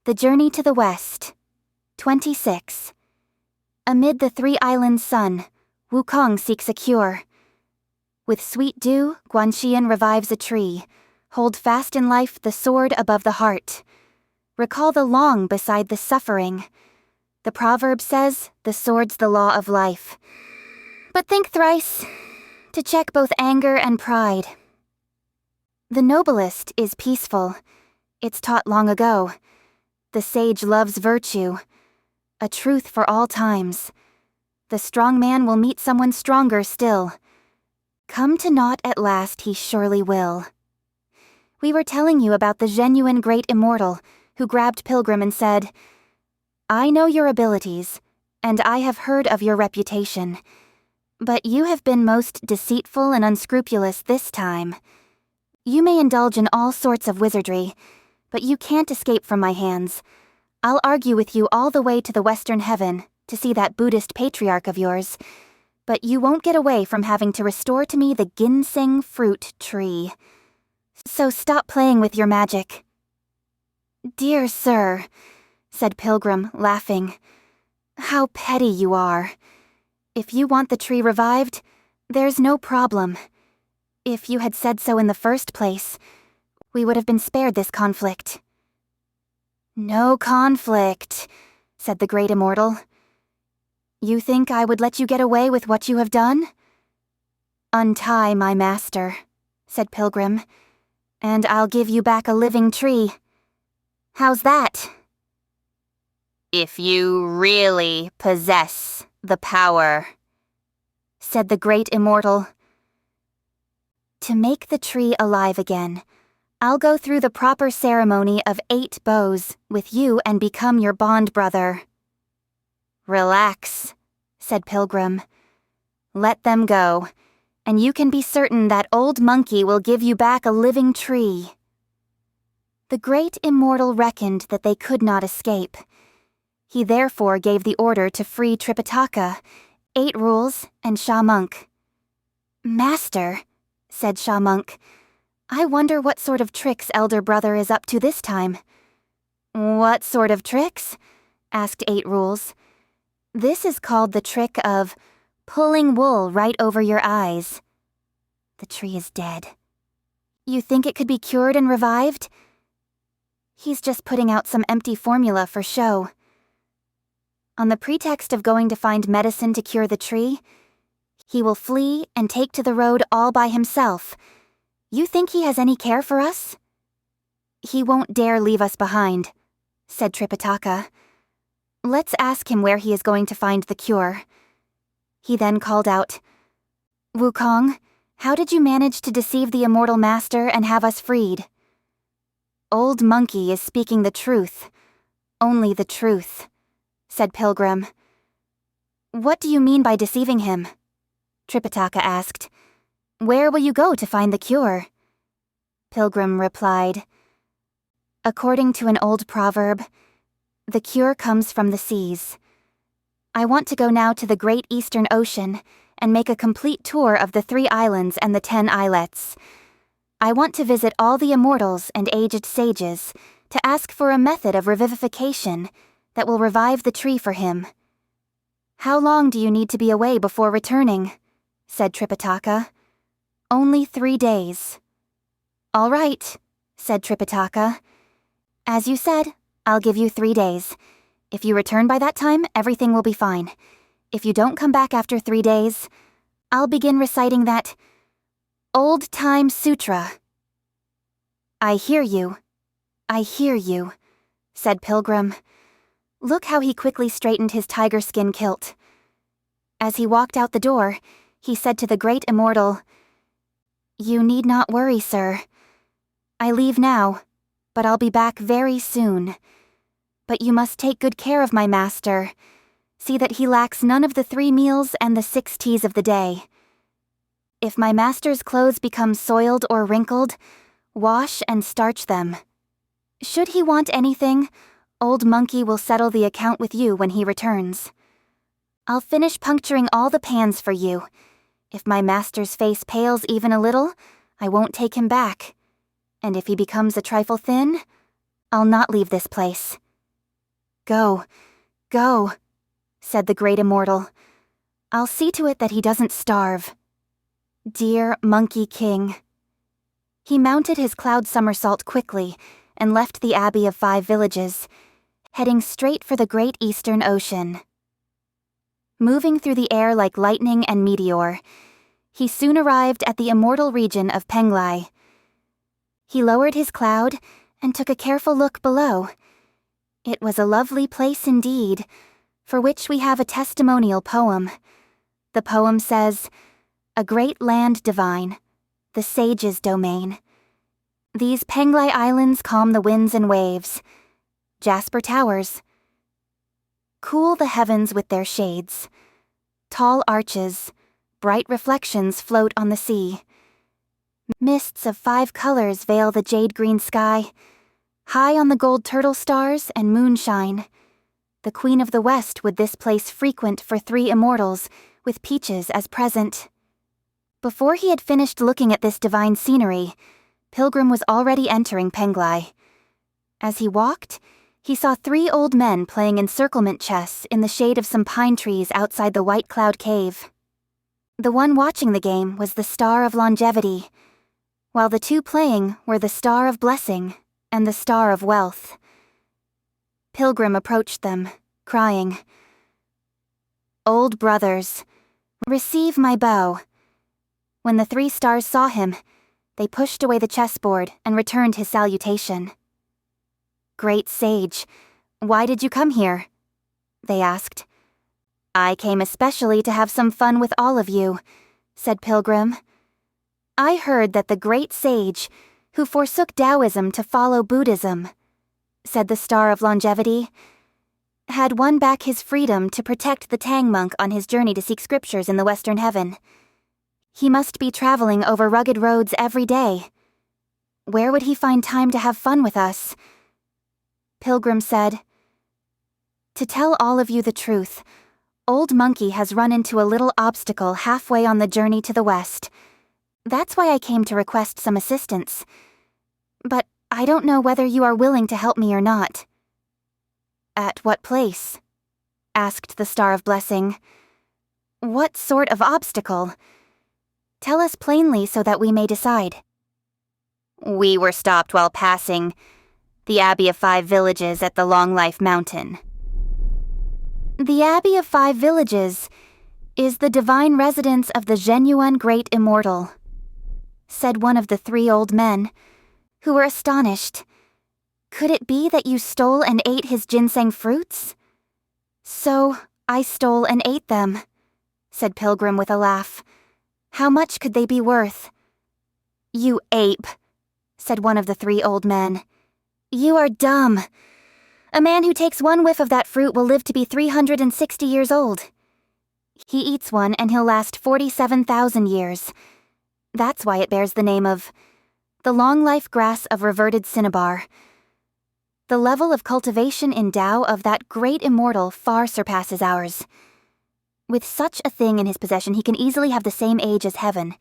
The Journey to the West. 26. Amid the three islands' sun, Wukong seeks a cure. With sweet dew, Guanxian revives a tree. Hold fast in life the sword above the heart. Recall the long beside the suffering. The proverb says, the sword's the law of life. But think thrice, to check both anger and pride. The noblest is peaceful. It's taught long ago. The sage loves virtue, a truth for all times. The strong man will meet someone stronger still. Come to naught at last he surely will. We were telling you about the genuine great immortal who grabbed Pilgrim and said, I know your abilities, and I have heard of your reputation. But you have been most deceitful and unscrupulous this time. You may indulge in all sorts of wizardry, but you can't escape from my hands. I'll argue with you all the way to the Western Heaven to see that Buddhist patriarch of yours, but you won't get away from having to restore to me the ginseng fruit tree. So stop playing with your magic. Dear sir, said Pilgrim, laughing, how petty you are. If you want the tree revived, there's no problem. If you had said so in the first place, we would have been spared this conflict. No conflict, said the great immortal. You think I would let you get away with what you have done? Untie my master, said Pilgrim, and I'll give you back a living tree. How's that? If you really possess the power, said the great immortal. To make the tree alive again, I'll go through the proper ceremony of 8 bows with you and become your bond brother. Relax, said Pilgrim. Let them go, and you can be certain that old monkey will give you back a living tree. The great immortal reckoned that they could not escape. He therefore gave the order to free Tripitaka, 8 rules, and Sha Monk. Master, said Sha Monk, I wonder what sort of tricks Elder Brother is up to this time. What sort of tricks? Asked 8 rules. This is called the trick of pulling wool right over your eyes. The tree is dead. You think it could be cured and revived? He's just putting out some empty formula for show. On the pretext of going to find medicine to cure the tree, he will flee and take to the road all by himself. You think he has any care for us? He won't dare leave us behind, said Tripitaka. Let's ask him where he is going to find the cure. He then called out, Wukong, how did you manage to deceive the immortal master and have us freed? Old monkey is speaking the truth. Only the truth, said Pilgrim. What do you mean by deceiving him? Tripitaka asked. Where will you go to find the cure? Pilgrim replied, according to an old proverb, the cure comes from the seas. I want to go now to the great Eastern Ocean and make a complete tour of the 3 islands and the 10 islets. I want to visit all the immortals and aged sages to ask for a method of revivification that will revive the tree for him. How long do you need to be away before returning? Said Tripitaka. Only 3 days. All right, said Tripitaka. As you said, I'll give you 3 days. If you return by that time, everything will be fine. If you don't come back after 3 days, I'll begin reciting that old-time sutra. I hear you, said Pilgrim. Look how he quickly straightened his tiger skin kilt. As he walked out the door, he said to the great immortal, You need not worry, sir. I leave now, but I'll be back very soon. But you must take good care of my master. See that he lacks none of the 3 meals and the 6 teas of the day. If my master's clothes become soiled or wrinkled, wash and starch them. Should he want anything, old monkey will settle the account with you when he returns. I'll finish puncturing all the pans for you. If my master's face pales even a little, I won't take him back. And if he becomes a trifle thin, I'll not leave this place. Go, go, said the great immortal. I'll see to it that he doesn't starve. Dear Monkey King. He mounted his cloud somersault quickly and left the Abbey of 5 Villages, heading straight for the great Eastern Ocean. Moving through the air like lightning and meteor, he soon arrived at the immortal region of Penglai. He lowered his cloud and took a careful look below. It was a lovely place indeed, for which we have a testimonial poem. The poem says, "A great land divine, the sage's domain. These Penglai islands calm the winds and waves. Jasper towers cool the heavens with their shades. Tall arches, bright reflections float on the sea. Mists of 5 colors veil the jade-green sky. High on the gold turtle stars and moonshine. The Queen of the West would this place frequent for 3 immortals, with peaches as present." Before he had finished looking at this divine scenery, Pilgrim was already entering Penglai. As he walked, he saw 3 old men playing encirclement chess in the shade of some pine trees outside the White Cloud Cave. The one watching the game was the Star of Longevity, while the 2 playing were the Star of Blessing and the Star of Wealth. Pilgrim approached them, crying, "Old brothers, receive my bow." When the 3 stars saw him, they pushed away the chessboard and returned his salutation. "Great sage, why did you come here?" they asked. "I came especially to have some fun with all of you," said Pilgrim. "I heard that the great sage, who forsook Taoism to follow Buddhism," said the Star of Longevity, "had won back his freedom to protect the Tang monk on his journey to seek scriptures in the Western Heaven. He must be traveling over rugged roads every day. Where would he find time to have fun with us?" Pilgrim said, "To tell all of you the truth, Old Monkey has run into a little obstacle halfway on the journey to the West. That's why I came to request some assistance. But I don't know whether you are willing to help me or not." "At what place?" asked the Star of Blessing. "What sort of obstacle? Tell us plainly so that we may decide." "We were stopped while passing the Abbey of 5 Villages at the Long Life Mountain." "The Abbey of 5 Villages is the divine residence of the genuine great immortal," said one of the 3 old men, who were astonished. "Could it be that you stole and ate his ginseng fruits?" "So I stole and ate them," said Pilgrim with a laugh. "How much could they be worth?" "You ape," said one of the 3 old men. "You are dumb. A man who takes 1 whiff of that fruit will live to be 360 years old. He eats one and he'll last 47,000 years. That's why it bears the name of the long life grass of reverted cinnabar. The level of cultivation in Tao of that great immortal far surpasses ours. With such a thing in his possession, he can easily have the same age as heaven.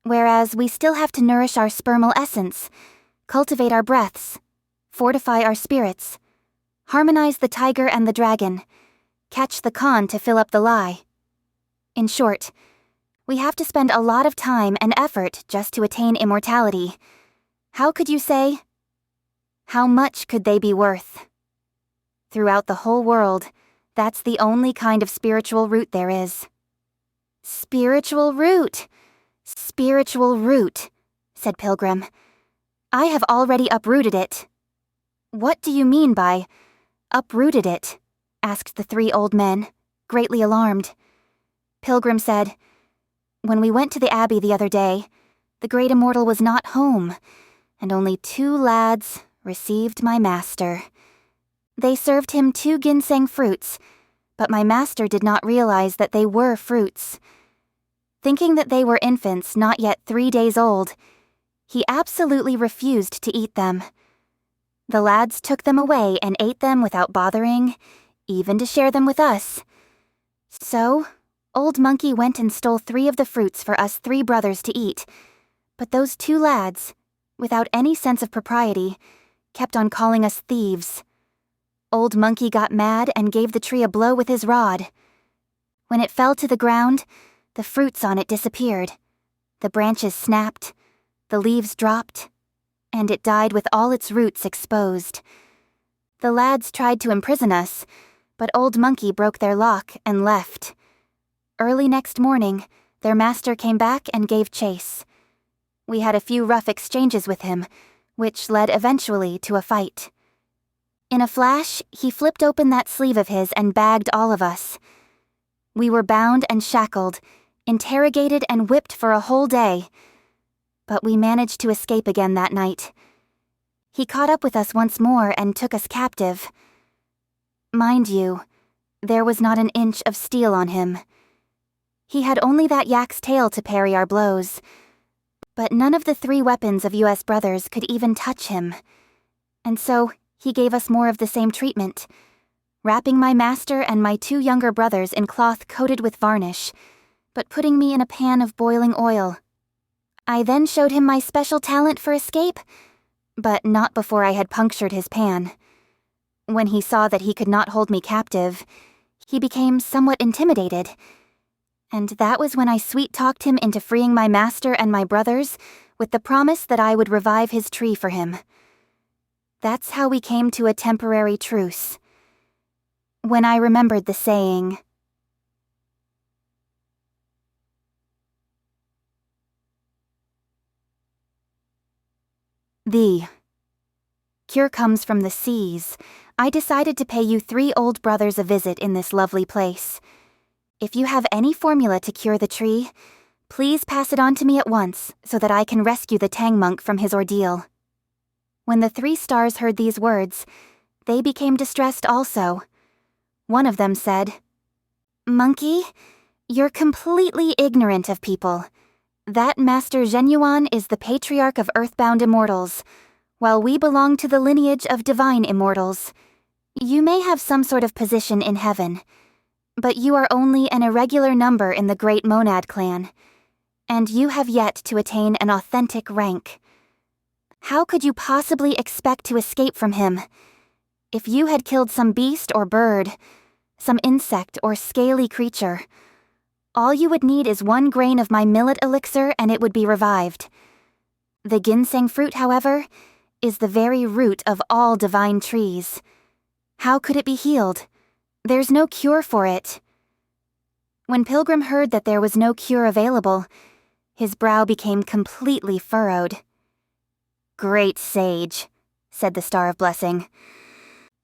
Whereas we still have to nourish our spermal essence, cultivate our breaths, fortify our spirits, harmonize the tiger and the dragon, catch the Khan to fill up the lie. In short, we have to spend a lot of time and effort just to attain immortality. How could you say? How much could they be worth? Throughout the whole world, that's the only kind of spiritual root there is." "Spiritual root! Spiritual root," said Pilgrim. "I have already uprooted it." "What do you mean by uprooted it?" asked the 3 old men, greatly alarmed. Pilgrim said, "When we went to the Abbey the other day, the great immortal was not home, and only 2 lads received my master. They served him 2 ginseng fruits, but my master did not realize that they were fruits. Thinking that they were infants not yet 3 days old, he absolutely refused to eat them. The lads took them away and ate them without bothering, even to share them with us. So, Old Monkey went and stole 3 of the fruits for us 3 brothers to eat, but those 2 lads, without any sense of propriety, kept on calling us thieves. Old Monkey got mad and gave the tree a blow with his rod. When it fell to the ground, the fruits on it disappeared. The branches snapped, the leaves dropped, and it died with all its roots exposed. The lads tried to imprison us, but Old Monkey broke their lock and left. Early next morning, their master came back and gave chase. We had a few rough exchanges with him, which led eventually to a fight. In a flash, he flipped open that sleeve of his and bagged all of us. We were bound and shackled, interrogated and whipped for a whole day. But we managed to escape again that night. He caught up with us once more and took us captive. Mind you, there was not an inch of steel on him. He had only that yak's tail to parry our blows. But none of the 3 weapons of US brothers could even touch him. And so, he gave us more of the same treatment, wrapping my master and my 2 younger brothers in cloth coated with varnish, but putting me in a pan of boiling oil. I then showed him my special talent for escape, but not before I had punctured his pan. When he saw that he could not hold me captive, he became somewhat intimidated, and that was when I sweet-talked him into freeing my master and my brothers with the promise that I would revive his tree for him. That's how we came to a temporary truce. When I remembered the saying, "The cure comes from the seas," I decided to pay you 3 old brothers a visit in this lovely place. If you have any formula to cure the tree, please pass it on to me at once so that I can rescue the Tang monk from his ordeal. When the 3 stars heard these words, they became distressed also. One of them said, "Monkey, you're completely ignorant of people. That Master Zhenyuan is the patriarch of earthbound immortals, while we belong to the lineage of divine immortals. You may have some sort of position in heaven, but you are only an irregular number in the Great Monad clan, and you have yet to attain an authentic rank. How could you possibly expect to escape from him? If you had killed some beast or bird, some insect or scaly creature, all you would need is 1 grain of my millet elixir and it would be revived. The ginseng fruit, however, is the very root of all divine trees. How could it be healed? There's no cure for it." When Pilgrim heard that there was no cure available, his brow became completely furrowed. "Great sage," said the Star of Blessing.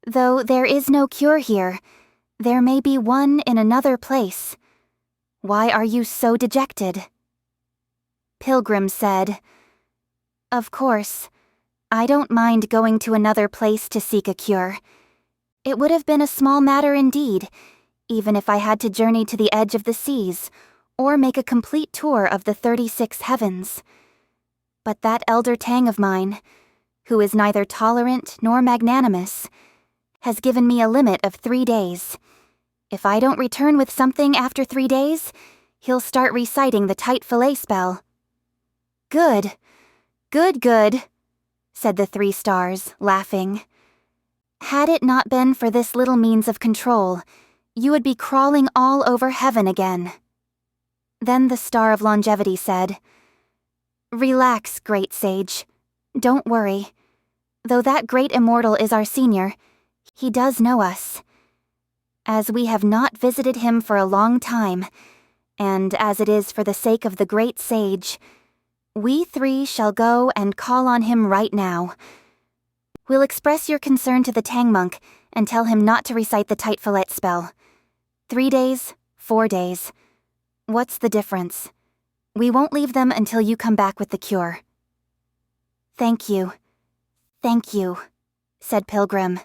"Though there is no cure here, there may be one in another place. Why are you so dejected?" Pilgrim said, "Of course, I don't mind going to another place to seek a cure. It would have been a small matter indeed, even if I had to journey to the edge of the seas, or make a complete tour of the 36 heavens. But that elder Tang of mine, who is neither tolerant nor magnanimous, has given me a limit of 3 days. If I don't return with something after 3 days, he'll start reciting the tight fillet spell." "Good, good," said the 3 stars, laughing. "Had it not been for this little means of control, you would be crawling all over heaven again." Then the Star of Longevity said, "Relax, great sage. Don't worry. Though that great immortal is our senior, he does know us. As we have not visited him for a long time, and as it is for the sake of the great sage, we 3 shall go and call on him right now. We'll express your concern to the Tang monk and tell him not to recite the tight fillet spell. 3 days, 4 days. What's the difference? We won't leave them until you come back with the cure." Thank you, said Pilgrim.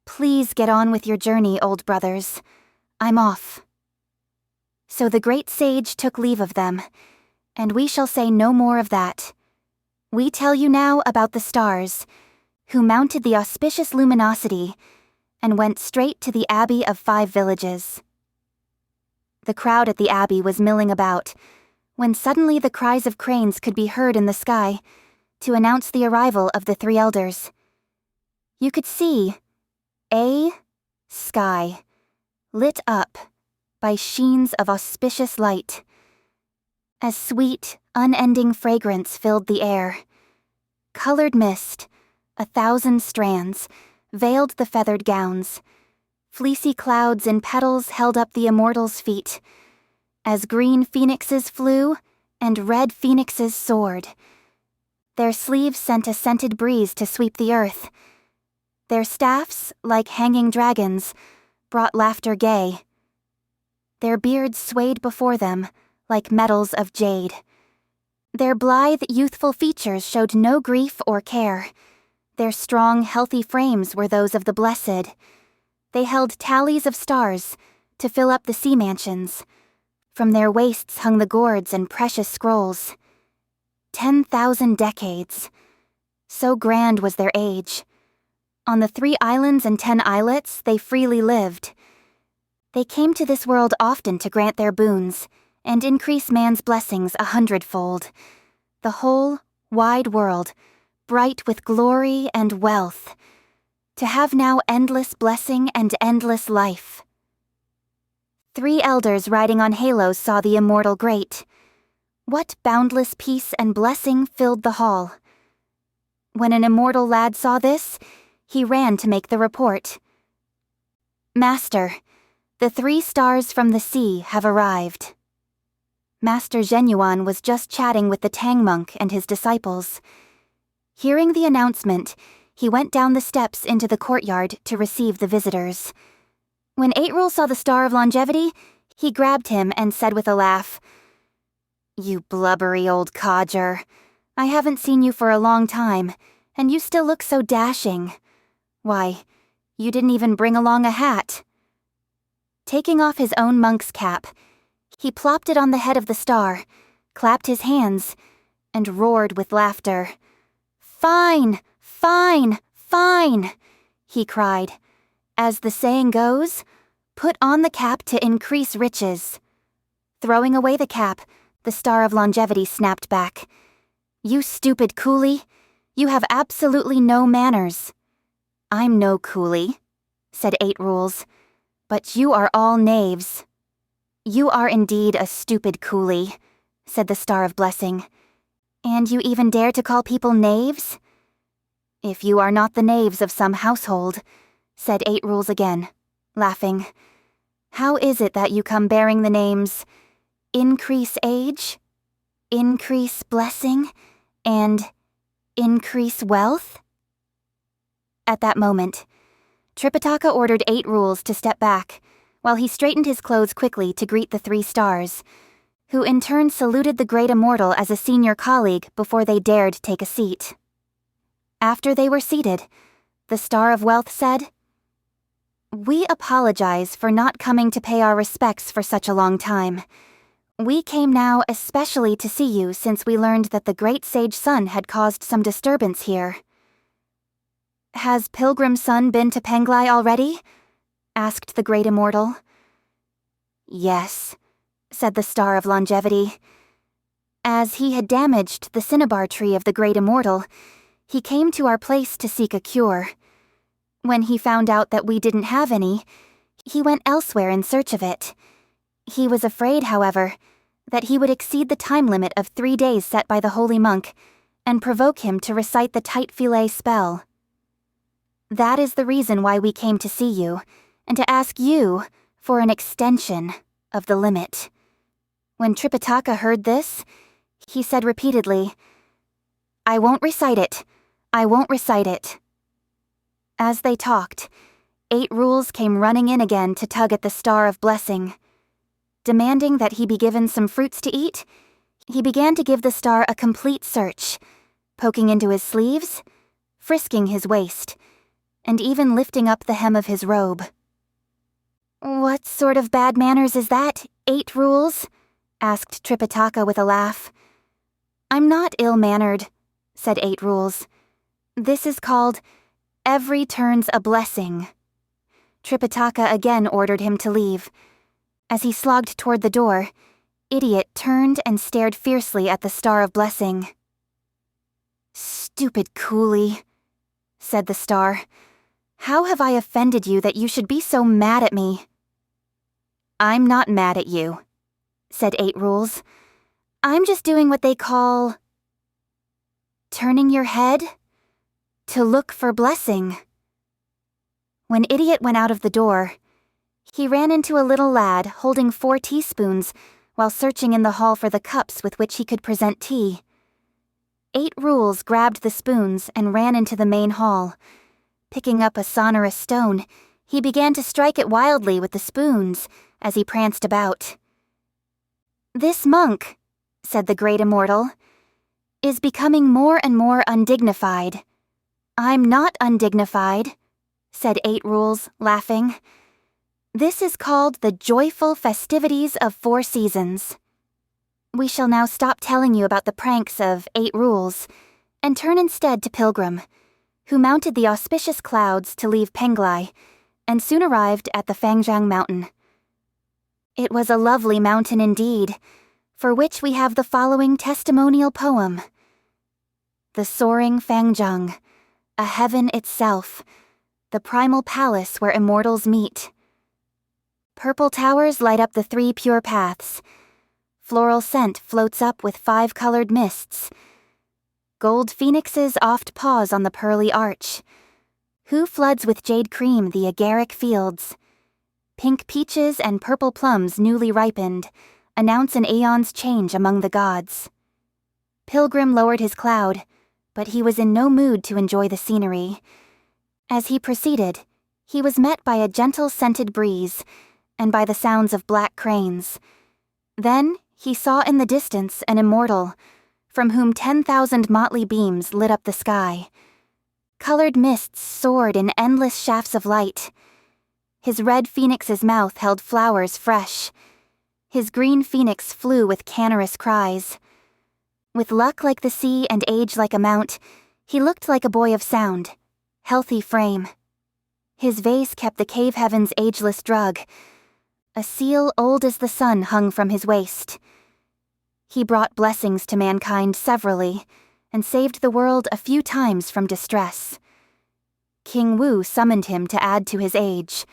"Please get on with your journey, old brothers. I'm off." So the great sage took leave of them, and we shall say no more of that. We tell you now about the stars, who mounted the auspicious luminosity and went straight to the Abbey of 5 Villages. The crowd at the Abbey was milling about, when suddenly the cries of cranes could be heard in the sky to announce the arrival of the 3 elders. You could see, A. Sky, lit up by sheens of auspicious light. As sweet, unending fragrance filled the air. Colored mist, 1,000 strands, veiled the feathered gowns. Fleecy clouds in petals held up the immortals' feet. As green phoenixes flew and red phoenixes soared. Their sleeves sent a scented breeze to sweep the earth. Their staffs, like hanging dragons, brought laughter gay. Their beards swayed before them, like metals of jade. Their blithe, youthful features showed no grief or care. Their strong, healthy frames were those of the blessed. They held tallies of stars to fill up the sea mansions. From their waists hung the gourds and precious scrolls. 10,000 decades. So grand was their age. On the 3 islands and 10 islets, they freely lived. They came to this world often to grant their boons and increase man's blessings 100-fold. The whole, wide world, bright with glory and wealth, to have now endless blessing and endless life. 3 elders riding on halos saw the immortal great. What boundless peace and blessing filled the hall. When an immortal lad saw this, he ran to make the report. Master, the 3 stars from the sea have arrived. Master Genuine was just chatting with the Tang monk and his disciples. Hearing the announcement, he went down the steps into the courtyard to receive the visitors. When 8-Rule saw the Star of Longevity, he grabbed him and said with a laugh, "You blubbery old codger. I haven't seen you for a long time, and you still look so dashing. Why, you didn't even bring along a hat." Taking off his own monk's cap, he plopped it on the head of the star, clapped his hands, and roared with laughter. "Fine, fine, fine," he cried. As the saying goes, put on the cap to increase riches. Throwing away the cap, the Star of Longevity snapped back. "You stupid coolie. You have absolutely no manners." "I'm no coolie," said 8-Rules, "but you are all knaves." "You are indeed a stupid coolie," said the Star of Blessing. "And you even dare to call people knaves?" "If you are not the knaves of some household," said 8-Rules again, laughing. "How is it that you come bearing the names Increase Age, Increase Blessing, and Increase Wealth?" At that moment, Tripitaka ordered 8-Rules to step back, while he straightened his clothes quickly to greet the 3 stars, who in turn saluted the great immortal as a senior colleague before they dared take a seat. After they were seated, the Star of Wealth said, "We apologize for not coming to pay our respects for such a long time. We came now especially to see you since we learned that the great sage sun had caused some disturbance here." "Has Pilgrim Sun been to Penglai already?" asked the great immortal. "Yes," said the Star of Longevity. "As he had damaged the cinnabar tree of the great immortal, he came to our place to seek a cure. When he found out that we didn't have any, he went elsewhere in search of it. He was afraid, however, that he would exceed the time limit of 3 days set by the holy monk and provoke him to recite the tight filet spell. That is the reason why we came to see you, and to ask you for an extension of the limit." When Tripitaka heard this, he said repeatedly, "I won't recite it. I won't recite it." As they talked, 8-Rules came running in again to tug at the Star of Blessing. Demanding that he be given some fruits to eat, he began to give the star a complete search, poking into his sleeves, frisking his waist, and even lifting up the hem of his robe. "What sort of bad manners is that, 8-Rules?" asked Tripitaka with a laugh. "I'm not ill-mannered," said 8-Rules. "This is called Every Turn's a Blessing." Tripitaka again ordered him to leave. As he slogged toward the door, Idiot turned and stared fiercely at the Star of Blessing. "Stupid coolie," said the star. How have I offended you that you should be so mad at me?" "I'm not mad at you," said 8 Rules. "I'm just doing what they call turning your head to look for blessing." When Idiot went out of the door, he ran into a little lad holding 4 teaspoons while searching in the hall for the cups with which he could present tea. 8 Rules grabbed the spoons and ran into the main hall. Picking up a sonorous stone, he began to strike it wildly with the spoons as he pranced about. "This monk," said the Great Immortal, "is becoming more and more undignified." "I'm not undignified," said 8 Rules, laughing. "This is called the joyful festivities of 4 seasons. We shall now stop telling you about the pranks of 8 Rules and turn instead to Pilgrim, who mounted the auspicious clouds to leave Penglai and soon arrived at the Fangjiang Mountain. It was a lovely mountain indeed, for which we have the following testimonial poem. The soaring Fangjiang, a heaven itself, the primal palace where immortals meet. Purple towers light up the 3 pure paths. Floral scent floats up with 5-colored mists. Gold phoenixes oft pause on the pearly arch. Who floods with jade cream the agaric fields? Pink peaches and purple plums newly ripened announce an aeon's change among the gods. Pilgrim lowered his cloud, but he was in no mood to enjoy the scenery. As he proceeded, he was met by a gentle scented breeze and by the sounds of black cranes. Then he saw in the distance an immortal, from whom 10,000 motley beams lit up the sky. Colored mists soared in endless shafts of light. His red phoenix's mouth held flowers fresh. His green phoenix flew with canorous cries. With luck like the sea and age like a mount, he looked like a boy of sound, healthy frame. His vase kept the cave heaven's ageless drug. A seal old as the sun hung from his waist. He brought blessings to mankind severally, and saved the world a few times from distress. King Wu summoned him to add to his age.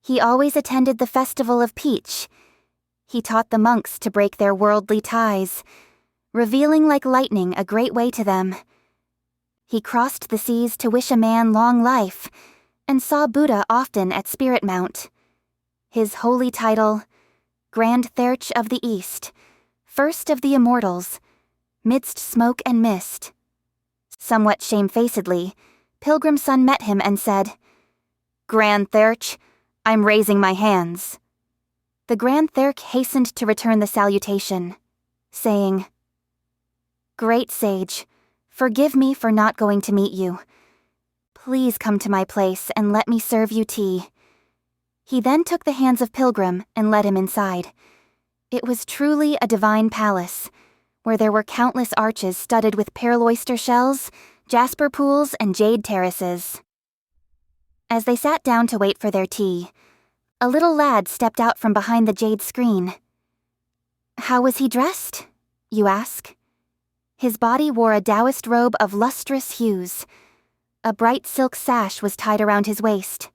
He always attended the festival of Peach. He taught the monks to break their worldly ties, revealing like lightning a great way to them. He crossed the seas to wish a man long life, and saw Buddha often at Spirit Mount. His holy title, Grand Therch of the East, first of the immortals, midst smoke and mist. Somewhat shamefacedly, Pilgrim's son met him and said, "Grand Therch, I'm raising my hands." The Grand Therch hastened to return the salutation, saying, "Great sage, forgive me for not going to meet you. Please come to my place and let me serve you tea." He then took the hands of Pilgrim and led him inside. It was truly a divine palace, where there were countless arches studded with pearl oyster shells, jasper pools, and jade terraces. As they sat down to wait for their tea, a little lad stepped out from behind the jade screen. How was he dressed, you ask? His body wore a Taoist robe of lustrous hues. A bright silk sash was tied around his waist.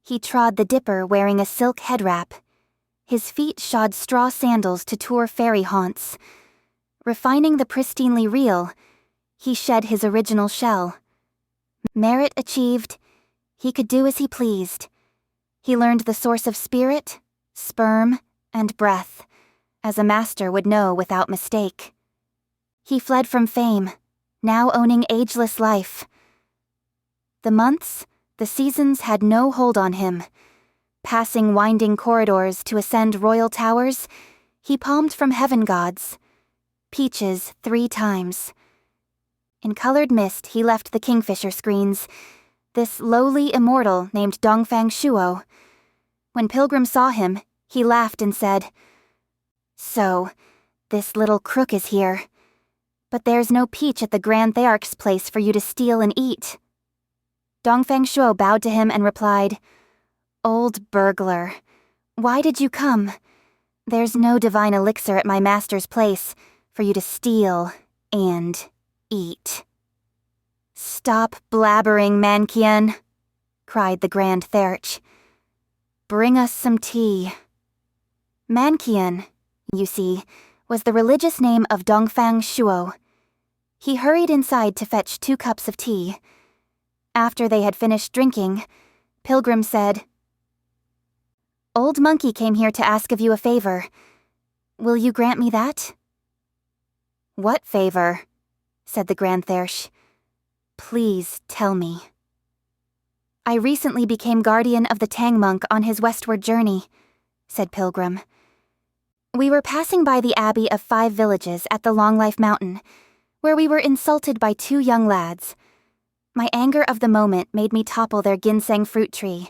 He trod the dipper wearing a silk head wrap. His feet shod straw sandals to tour fairy haunts. Refining the pristinely real, he shed his original shell. Merit achieved, he could do as he pleased. He learned the source of spirit, sperm, and breath, as a master would know without mistake. He fled from fame, now owning ageless life. The months, the seasons had no hold on him. Passing winding corridors to ascend royal towers, he palmed from heaven gods. Peaches 3 times. In colored mist, he left the kingfisher screens, this lowly immortal named Dongfang Shuo. When Pilgrim saw him, he laughed and said, "So, this little crook is here. But there's no peach at the Grand Thearch's place for you to steal and eat." Dongfang Shuo bowed to him and replied, "Old burglar, why did you come? There's no divine elixir at my master's place for you to steal and eat." "Stop blabbering, Mankian," cried the Grand Therch. "Bring us some tea." Mankian, you see, was the religious name of Dongfang Shuo. He hurried inside to fetch 2 cups of tea. After they had finished drinking, Pilgrim said, "Old Monkey came here to ask of you a favor. Will you grant me that?" "What favor?" said the Grand Therch. "Please tell me." "I recently became guardian of the Tang monk on his westward journey," said Pilgrim. "We were passing by the Abbey of 5 Villages at the Longlife Mountain, where we were insulted by 2 young lads. My anger of the moment made me topple their ginseng fruit tree,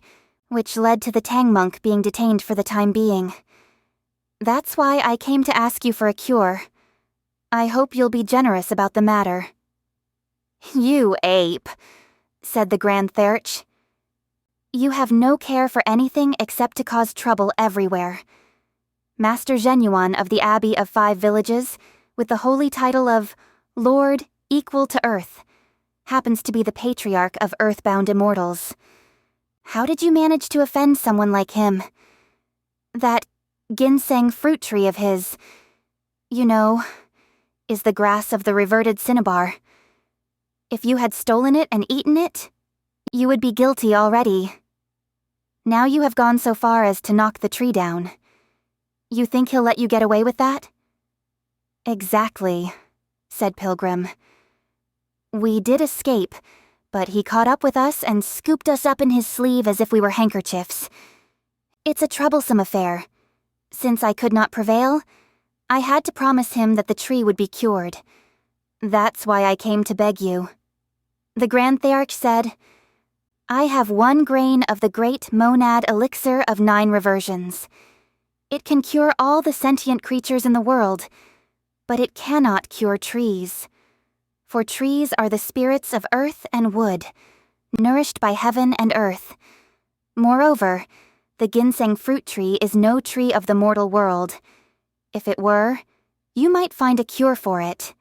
which led to the Tang monk being detained for the time being. That's why I came to ask you for a cure. I hope you'll be generous about the matter." "You ape," said the Grand Therch. "You have no care for anything except to cause trouble everywhere. Master Genuine of the Abbey of 5 Villages, with the holy title of Lord Equal to Earth, happens to be the patriarch of earthbound immortals. How did you manage to offend someone like him? That ginseng fruit tree of his, you know, is the grass of the reverted cinnabar. If you had stolen it and eaten it, you would be guilty already. Now you have gone so far as to knock the tree down. You think he'll let you get away with that?" "Exactly," said Pilgrim. "We did escape, but he caught up with us and scooped us up in his sleeve as if we were handkerchiefs. It's a troublesome affair. Since I could not prevail, I had to promise him that the tree would be cured. That's why I came to beg you." The Grand Therch said, "I have 1 grain of the great monad elixir of 9 reversions. It can cure all the sentient creatures in the world, but it cannot cure trees. For trees are the spirits of earth and wood, nourished by heaven and earth. Moreover, the ginseng fruit tree is no tree of the mortal world. If it were, you might find a cure for it.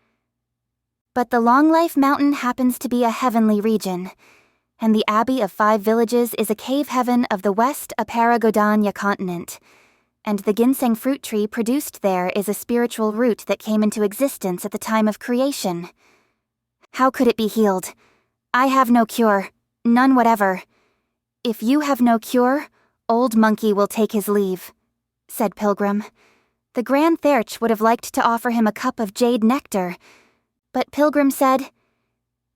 But the Longlife Mountain happens to be a heavenly region, and the Abbey of 5 Villages is a cave heaven of the West Aparagodanya continent. And the ginseng fruit tree produced there is a spiritual root that came into existence at the time of creation. How could it be healed? I have no cure, none whatever. If you have no cure, Old Monkey will take his leave," said Pilgrim. The Grand Therch would have liked to offer him a cup of jade nectar, but Pilgrim said,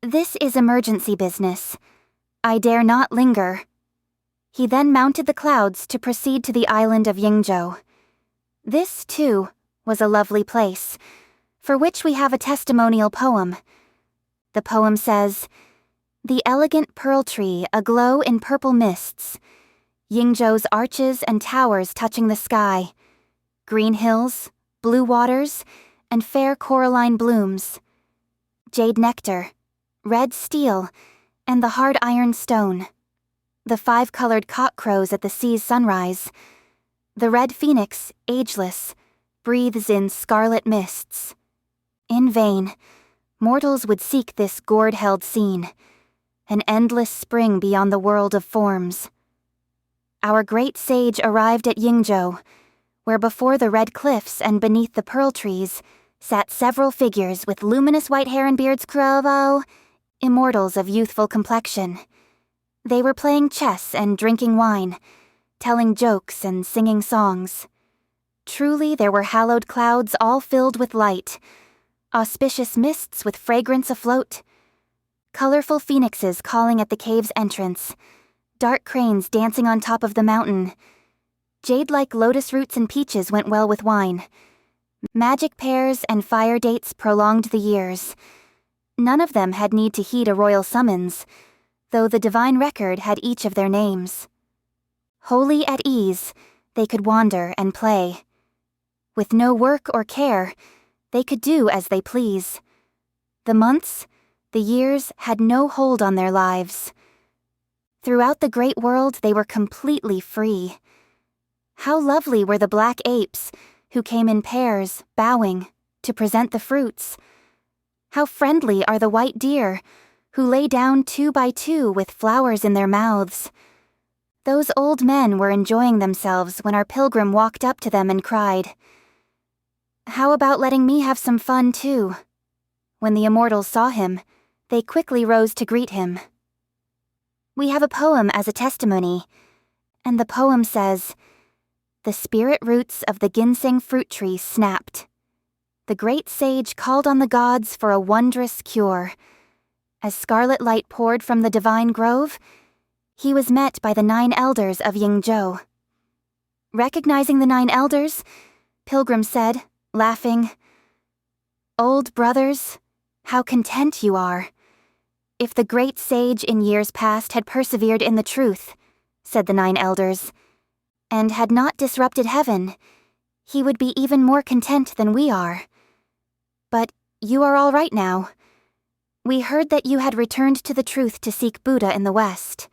"This is emergency business. I dare not linger." He then mounted the clouds to proceed to the island of Yingzhou. This, too, was a lovely place, for which we have a testimonial poem. The poem says, "The elegant pearl tree aglow in purple mists, Yingzhou's arches and towers touching the sky, green hills, blue waters, and fair coralline blooms, jade nectar, red steel, and the hard iron stone. The 5-colored cockcrows at the sea's sunrise. The red phoenix, ageless, breathes in scarlet mists. In vain, mortals would seek this gourd-held scene, an endless spring beyond the world of forms. Our great sage arrived at Yingzhou, where before the red cliffs and beneath the pearl trees sat several figures with luminous white hair and beards, immortals of youthful complexion. They were playing chess and drinking wine, telling jokes and singing songs. Truly there were hallowed clouds all filled with light, auspicious mists with fragrance afloat, colorful phoenixes calling at the cave's entrance, dark cranes dancing on top of the mountain. Jade-like lotus roots and peaches went well with wine. Magic pears and fire dates prolonged the years. None of them had need to heed a royal summons, though the divine record had each of their names. Wholly at ease, they could wander and play. With no work or care, they could do as they please. The months, the years had no hold on their lives. Throughout the great world they were completely free. How lovely were the black apes, who came in pairs, bowing, to present the fruits. How friendly are the white deer, who lay down 2 by 2 with flowers in their mouths. Those old men were enjoying themselves when our pilgrim walked up to them and cried, "How about letting me have some fun too?" When the immortals saw him, they quickly rose to greet him. We have a poem as a testimony, and the poem says, "The spirit roots of the ginseng fruit tree snapped. The great sage called on the gods for a wondrous cure. As scarlet light poured from the divine grove, he was met by the 9 elders of Yingzhou." Recognizing the 9 elders, Pilgrim said, laughing, "Old brothers, how content you are. If the great sage in years past had persevered in the truth," said the 9 elders, "and had not disrupted heaven, he would be even more content than we are. But you are all right now. We heard that you had returned to the truth to seek Buddha in the West.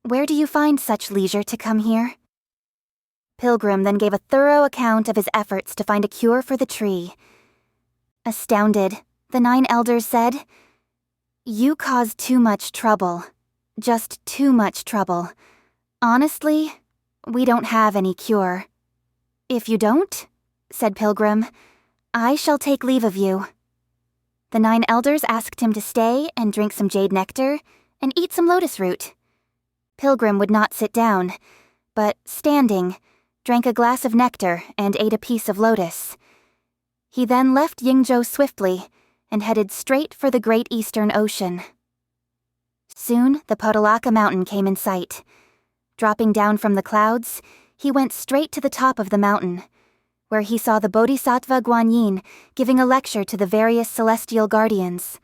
Where do you find such leisure to come here?" Pilgrim then gave a thorough account of his efforts to find a cure for the tree. Astounded, the 9 elders said, "You caused too much trouble. Just too much trouble. Honestly, we don't have any cure." "If you don't," said Pilgrim, "I shall take leave of you." The 9 elders asked him to stay and drink some jade nectar and eat some lotus root. Pilgrim would not sit down, but standing, drank a glass of nectar and ate a piece of lotus. He then left Yingzhou swiftly and headed straight for the Great Eastern Ocean. Soon the Podalaka mountain came in sight. Dropping down from the clouds, he went straight to the top of the mountain, where he saw the Bodhisattva Guanyin giving a lecture to the various celestial guardians,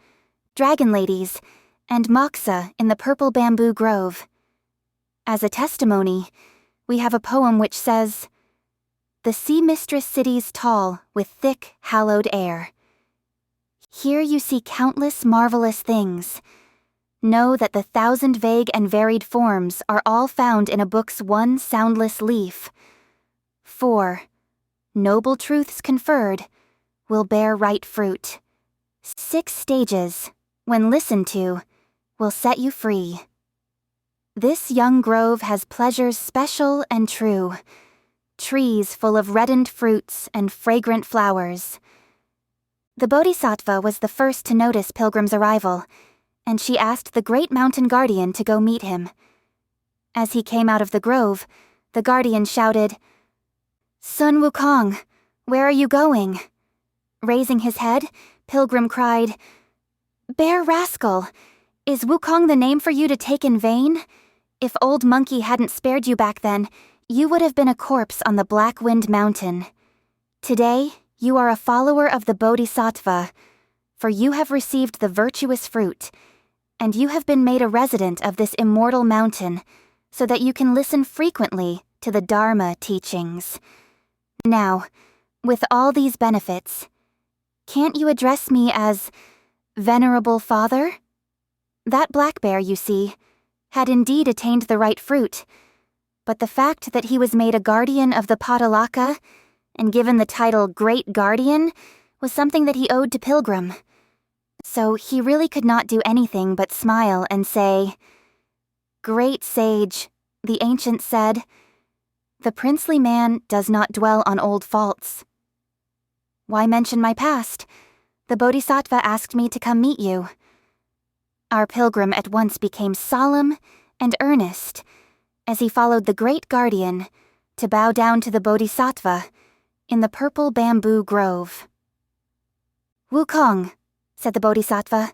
dragon ladies, and Moxa in the purple bamboo grove. As a testimony, we have a poem which says, "The sea mistress cities tall with thick, hallowed air. Here you see countless marvelous things. Know that the 1,000 vague and varied forms are all found in a book's one soundless leaf. For noble truths conferred will bear right fruit. 6 stages, when listened to, will set you free. This young grove has pleasures special and true, trees full of reddened fruits and fragrant flowers." The Bodhisattva was the first to notice Pilgrim's arrival, and she asked the great mountain guardian to go meet him. As he came out of the grove, the guardian shouted, "Sun Wukong, where are you going?" Raising his head, Pilgrim cried, "Bear rascal, is Wukong the name for you to take in vain? If Old Monkey hadn't spared you back then, you would have been a corpse on the Black Wind Mountain. Today, you are a follower of the Bodhisattva, for you have received the virtuous fruit, and you have been made a resident of this immortal mountain, so that you can listen frequently to the Dharma teachings. Now, with all these benefits, can't you address me as Venerable Father?" That black bear, you see, had indeed attained the right fruit, but the fact that he was made a guardian of the Podalaka and given the title Great Guardian was something that he owed to Pilgrim. So he really could not do anything but smile and say, "Great sage," the ancient said, "the princely man does not dwell on old faults." "Why mention my past? The Bodhisattva asked me to come meet you." Our pilgrim at once became solemn and earnest as he followed the great guardian to bow down to the Bodhisattva in the purple bamboo grove. "Wukong," said the Bodhisattva,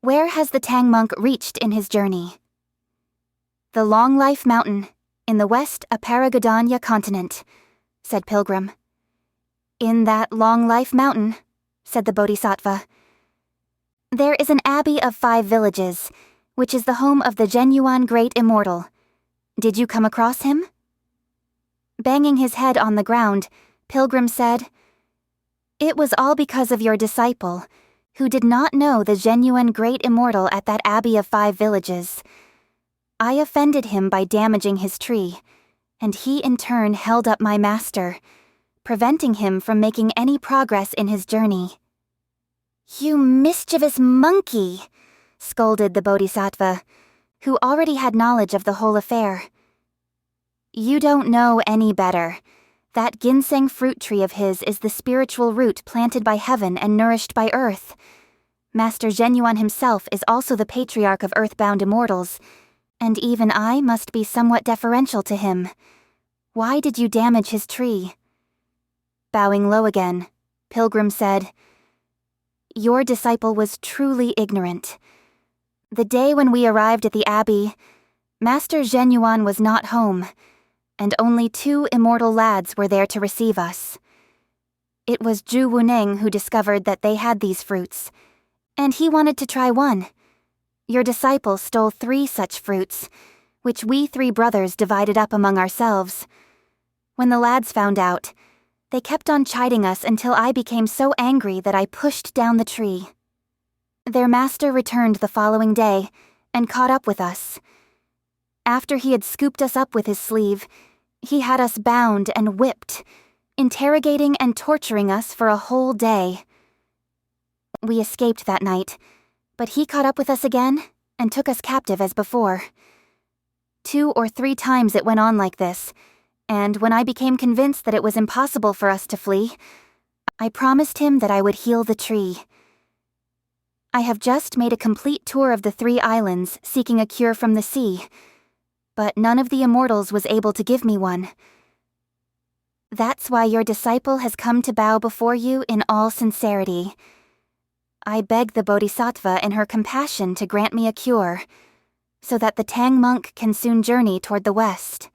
"where has the Tang monk reached in his journey?" "The Long Life Mountain, in the West Aparagadanya continent," said Pilgrim. "In that Long Life Mountain," said the Bodhisattva, "there is an abbey of 5 villages, which is the home of the genuine Great Immortal. Did you come across him?" Banging his head on the ground, Pilgrim said, "It was all because of your disciple, who did not know the genuine Great Immortal at that abbey of 5 villages. I offended him by damaging his tree, and he in turn held up my master, preventing him from making any progress in his journey." "You mischievous monkey!" scolded the Bodhisattva, who already had knowledge of the whole affair. You don't know any better. That ginseng fruit tree of his is the spiritual root planted by heaven and nourished by earth. Master Zhenyuan himself is also the patriarch of earthbound immortals, and even I must be somewhat deferential to him. Why did you damage his tree? Bowing low again, Pilgrim said, Your disciple was truly ignorant. The day when we arrived at the abbey, Master Zhenyuan was not home, and only 2 immortal lads were there to receive us. It was Zhu Wuneng who discovered that they had these fruits, and he wanted to try one. Your disciple stole 3 such fruits, which we 3 brothers divided up among ourselves. When the lads found out, they kept on chiding us until I became so angry that I pushed down the tree. Their master returned the following day and caught up with us. After he had scooped us up with his sleeve, he had us bound and whipped, interrogating and torturing us for a whole day. We escaped that night, but he caught up with us again and took us captive as before. 2 or 3 times it went on like this, and when I became convinced that it was impossible for us to flee, I promised him that I would heal the tree. I have just made a complete tour of the 3 islands seeking a cure from the sea, but none of the immortals was able to give me one. That's why your disciple has come to bow before you in all sincerity. I beg the Bodhisattva in her compassion to grant me a cure, so that the Tang monk can soon journey toward the west.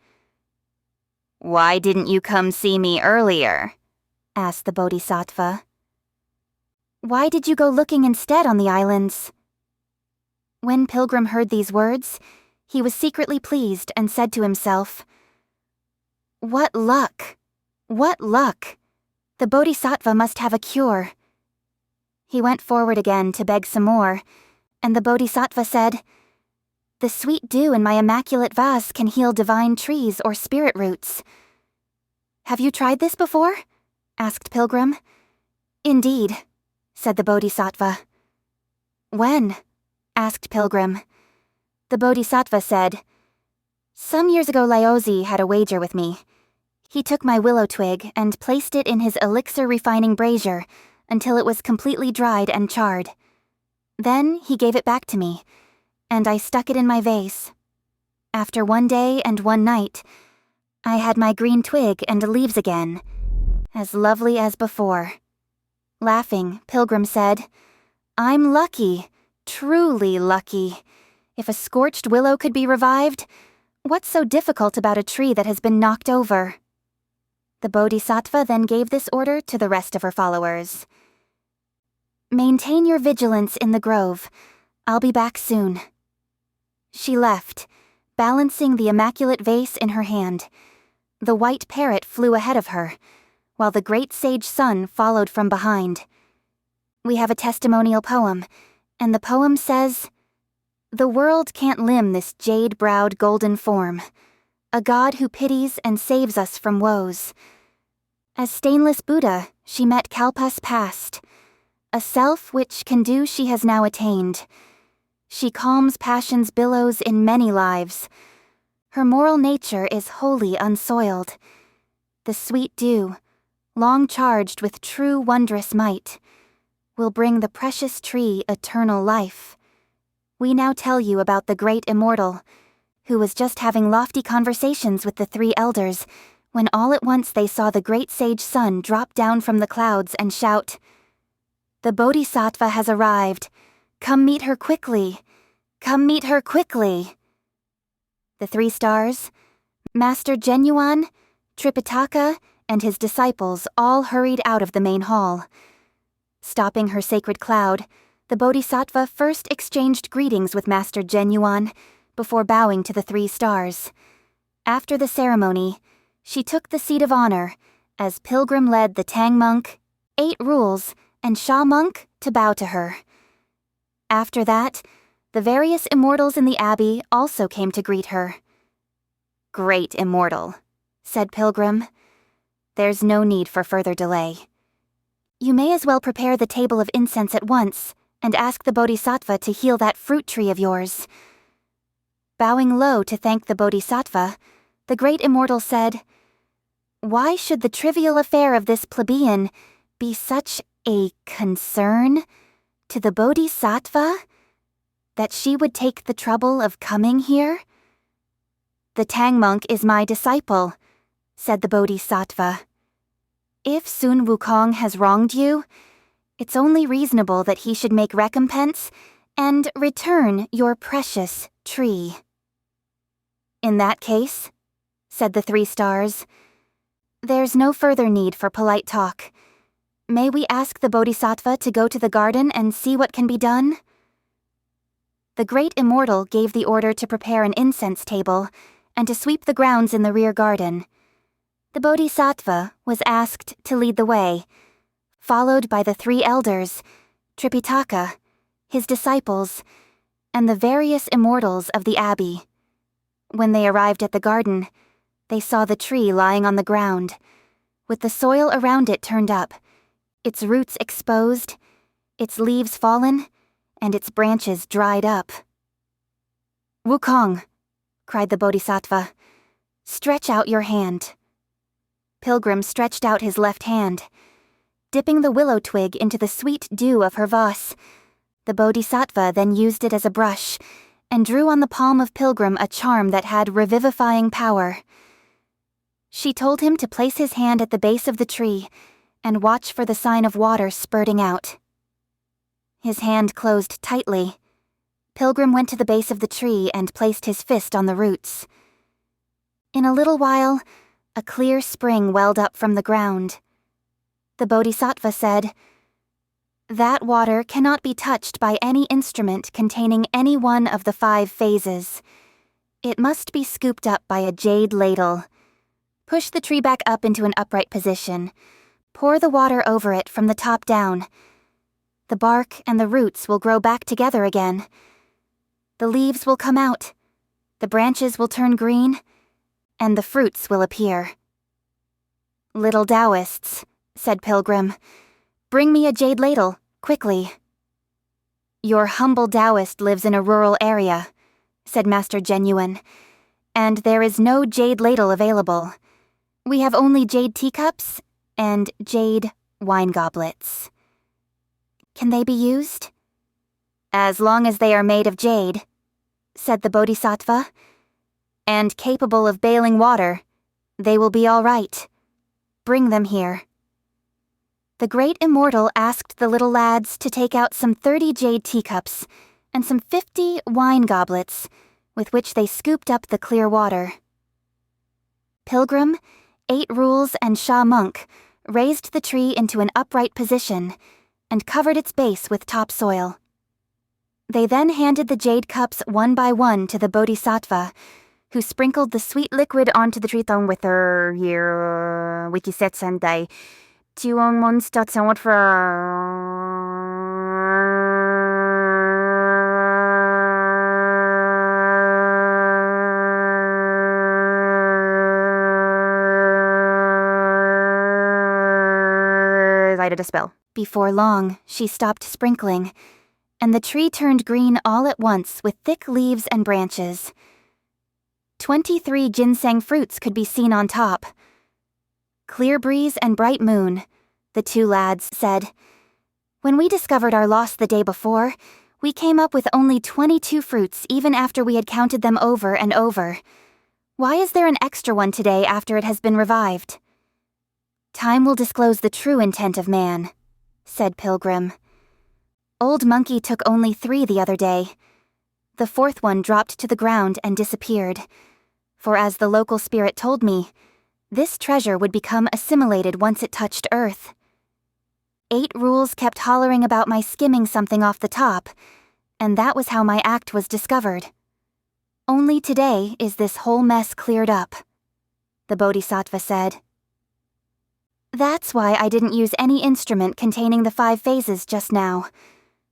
Why didn't you come see me earlier? Asked the Bodhisattva. Why did you go looking instead on the islands? When Pilgrim heard these words, he was secretly pleased and said to himself, What luck! What luck! The Bodhisattva must have a cure. He went forward again to beg some more, and the Bodhisattva said, The sweet dew in my immaculate vase can heal divine trees or spirit roots. Have you tried this before? Asked Pilgrim. Indeed, said the Bodhisattva. When? Asked Pilgrim. The Bodhisattva said, Some years ago Laozi had a wager with me. He took my willow twig and placed it in his elixir refining brazier until it was completely dried and charred. Then he gave it back to me, and I stuck it in my vase. After 1 day and 1 night, I had my green twig and leaves again, as lovely as before. Laughing, Pilgrim said, I'm lucky, truly lucky. If a scorched willow could be revived, what's so difficult about a tree that has been knocked over? The Bodhisattva then gave this order to the rest of her followers. Maintain your vigilance in the grove. I'll be back soon. She left, balancing the immaculate vase in her hand. The white parrot flew ahead of her, while the great sage sun followed from behind. We have a testimonial poem, and the poem says, The world can't limn this jade-browed golden form, a god who pities and saves us from woes. As stainless Buddha, she met Kalpa's past, a self which can do she has now attained. She calms passion's billows in many lives. Her moral nature is wholly unsoiled. The sweet dew, long charged with true wondrous might, will bring the precious tree eternal life. We now tell you about the great immortal, who was just having lofty conversations with the 3 elders, when all at once they saw the great sage sun drop down from the clouds and shout, The Bodhisattva has arrived. Come meet her quickly. Come meet her quickly. The 3 stars, Master Zhenyuan, Tripitaka, and his disciples all hurried out of the main hall. Stopping her sacred cloud, the Bodhisattva first exchanged greetings with Master Zhenyuan before bowing to the 3 stars. After the ceremony, she took the seat of honor as Pilgrim led the Tang monk, 8 rules, and Sha monk to bow to her. After that, the various immortals in the abbey also came to greet her. Great immortal, said Pilgrim. There's no need for further delay. You may as well prepare the table of incense at once, and ask the Bodhisattva to heal that fruit tree of yours." Bowing low to thank the Bodhisattva, the great immortal said, "Why should the trivial affair of this plebeian be such a concern to the Bodhisattva that she would take the trouble of coming here?" "The Tang monk is my disciple," said the Bodhisattva. "If Sun Wukong has wronged you, it's only reasonable that he should make recompense and return your precious tree." "In that case," said the 3 stars, "there's no further need for polite talk. May we ask the Bodhisattva to go to the garden and see what can be done?" The great immortal gave the order to prepare an incense table and to sweep the grounds in the rear garden. The Bodhisattva was asked to lead the way, followed by the 3 elders, Tripitaka, his disciples, and the various immortals of the abbey. When they arrived at the garden, they saw the tree lying on the ground, with the soil around it turned up, its roots exposed, its leaves fallen, and its branches dried up. "Wukong," cried the Bodhisattva, "stretch out your hand." Pilgrim stretched out his left hand. Dipping the willow twig into the sweet dew of her vase, the Bodhisattva then used it as a brush and drew on the palm of Pilgrim a charm that had revivifying power. She told him to place his hand at the base of the tree and watch for the sign of water spurting out. His hand closed tightly. Pilgrim went to the base of the tree and placed his fist on the roots. In a little while, a clear spring welled up from the ground. The Bodhisattva said, "That water cannot be touched by any instrument containing any one of the 5 phases. It must be scooped up by a jade ladle. Push the tree back up into an upright position. Pour the water over it from the top down. The bark and the roots will grow back together again. The leaves will come out. The branches will turn green, and the fruits will appear." "Little Taoists," said Pilgrim, "bring me a jade ladle, quickly." "Your humble Taoist lives in a rural area," said Master Genuine, "and there is no jade ladle available. We have only jade teacups and jade wine goblets." "Can they be used?" "As long as they are made of jade," said the Bodhisattva, "and capable of bailing water, they will be all right. Bring them here." The great immortal asked the little lads to take out some 30 jade teacups and some 50 wine goblets, with which they scooped up the clear water. Pilgrim, 8 Rules, and Sha Monk raised the tree into an upright position and covered its base with topsoil. They then handed the jade cups one by one to the Bodhisattva, who sprinkled the sweet liquid onto the tree tongue with her wiki-set-sendai. Lighted a spell. Before long, she stopped sprinkling, and the tree turned green all at once with thick leaves and branches. 23 ginseng fruits could be seen on top. "Clear breeze and bright moon," the 2 lads said. "When we discovered our loss the day before, we came up with only 22 fruits even after we had counted them over and over. Why is there an extra one today after it has been revived?" "Time will disclose the true intent of man," said Pilgrim. "Old Monkey took only 3 the other day. The 4th one dropped to the ground and disappeared. For as the local spirit told me, this treasure would become assimilated once it touched Earth. 8 Rules kept hollering about my skimming something off the top, and that was how my act was discovered. Only today is this whole mess cleared up," the Bodhisattva said. "That's why I didn't use any instrument containing the 5 phases just now,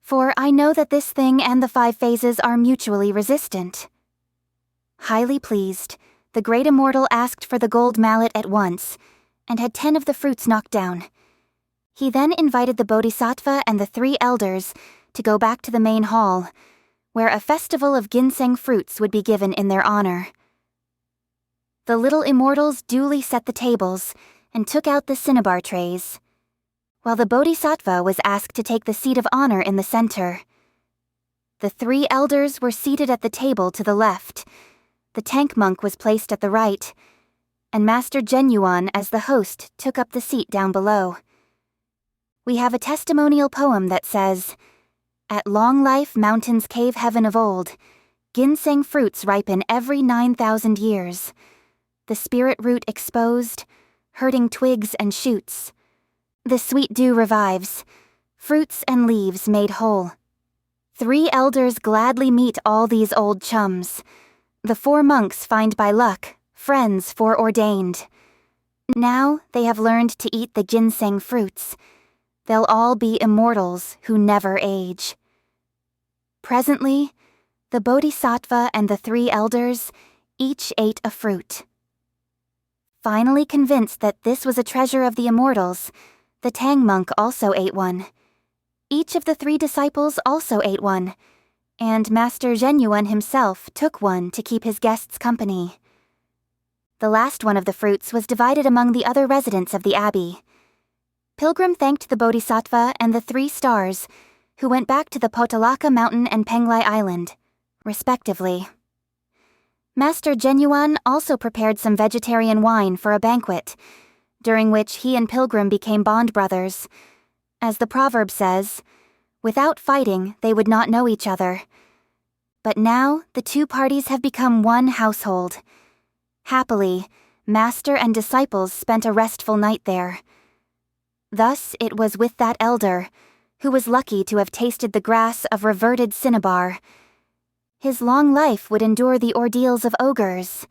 for I know that this thing and the 5 phases are mutually resistant." Highly pleased, the great immortal asked for the gold mallet at once, and had 10 of the fruits knocked down. He then invited the Bodhisattva and the 3 elders to go back to the main hall, where a festival of ginseng fruits would be given in their honor. The little immortals duly set the tables and took out the cinnabar trays, while the bodhisattva was asked to take the seat of honor in the center. The 3 elders were seated at the table to the left, the tank monk was placed at the right, and Master Genuine as the host took up the seat down below. We have a testimonial poem that says, "At Long Life Mountain's cave heaven of old, ginseng fruits ripen every 9,000 years. The spirit root exposed, hurting twigs and shoots. The sweet dew revives, fruits and leaves made whole. 3 elders gladly meet all these old chums. The 4 monks find by luck, friends foreordained. Now they have learned to eat the ginseng fruits. They'll all be immortals who never age." Presently, the bodhisattva and the 3 elders each ate a fruit. Finally convinced that this was a treasure of the immortals, the Tang monk also ate one. Each of the 3 disciples also ate one, and Master Genuine himself took one to keep his guests company. The last one of the fruits was divided among the other residents of the abbey. Pilgrim thanked the bodhisattva and the 3 stars, who went back to the Potalaka Mountain and Penglai Island, respectively. Master Genuine also prepared some vegetarian wine for a banquet, during which he and Pilgrim became bond brothers. As the proverb says, without fighting, they would not know each other. But now, the 2 parties have become one household. Happily, master and disciples spent a restful night there. Thus it was with that elder, who was lucky to have tasted the grass of reverted cinnabar. His long life would endure the ordeals of ogres.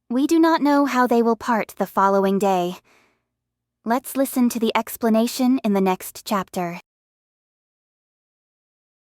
We do not know how they will part the following day. Let's listen to the explanation in the next chapter.